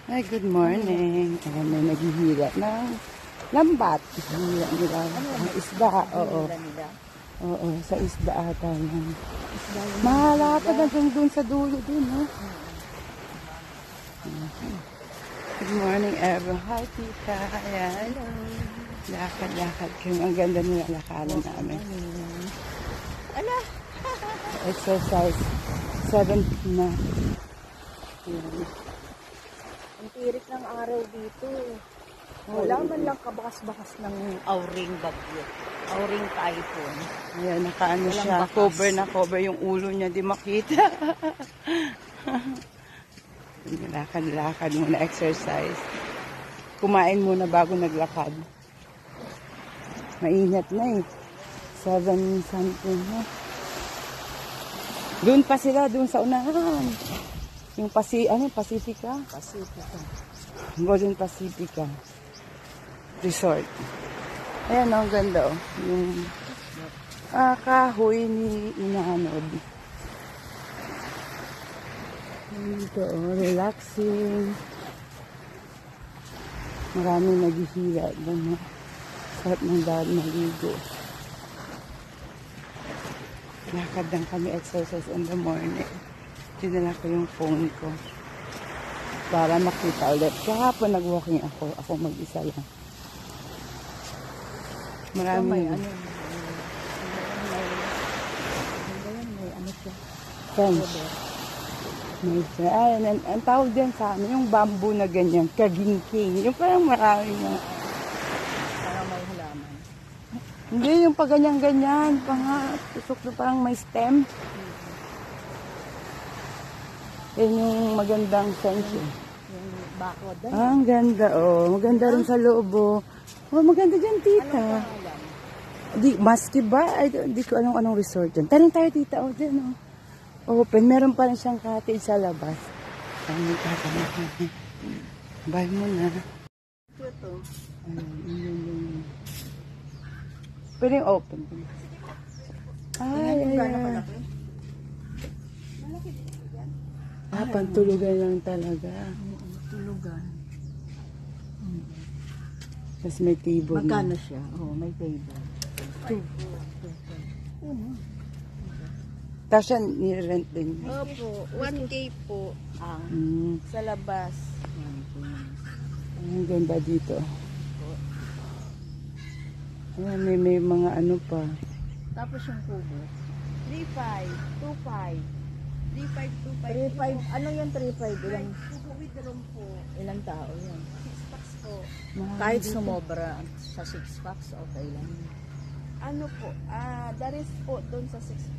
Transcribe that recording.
Ay, good morning. Ayan, may naghihila ng lambat. Hihila nila ang isda. Oo. Oo, sa isda ata yan. Mahalapad hanggang dun sa dulo dun, no? Good morning, everyone. Hi, tita. Ayan. Lakad-lakad kami. Ang ganda nila lakaran namin. Ala! Exercise. 7 na. Ayan. Ang tirik ng araw dito. Wala man lang kabakas-bakas ng auring bagyo. Auring typhoon. Ayan, nakaano Walang siya. bakas. Cover na cover yung ulo niya. Di makita. Lakad-lakad muna. Exercise. Kumain muna bago naglakad. Mainit na eh. 7 something na. Doon pa sila, doon sa unahan. Yung Pacifica? Pacifica. Golden Pacifica Resort. Ayan, ang ganda oh. Yung kahoy ni Inanod. Dito oh, relaxing. Maraming naghihila doon. Sarap ng dahil maligo. Lakad lang kami, exercise in the morning. Dinala ko yung phone ko para makita ulit. Kahapon nag-walking ako. Ako mag-isa lang. Marami. May ano siya. French. Ang tawag din sa amin, yung bamboo na ganyan, kagingking. Yung parang marami na. Parang may halaman. Hindi, yung pag ganyan-ganyan. Tusok na parang may stem. Yan yung magandang French. Yung bakod. Ang ganda, oh. Maganda rin sa loob, oh. Oh, maganda dyan, tita. Di, maski ba? Di ko alam anong resort dyan. Tanong tayo, tita, oh, dyan, oh. Open. Meron pa rin siyang cottage sa labas. Ang magtatanong natin. Bye mo na. Ito. Pwede yung open. Ay, ay, ay. Pantulugan lang talaga. Tulugan. Tapos may table. Magkano siya? Oo, may table. Tapos yan, nirent din. Opo, 1K po ang sa labas. Ang ganda dito. Ayan, may mga ano pa. Tapos yung kubo. 3.5, 2.5. 3.5, 2.5. Ano yan 3.5? Ilang? Kubo with room po. Ilang tao yan? 6 packs po. Kahit sumobra sa 6 packs, okay lang. Ano po, the rest po doon sa 6 packs.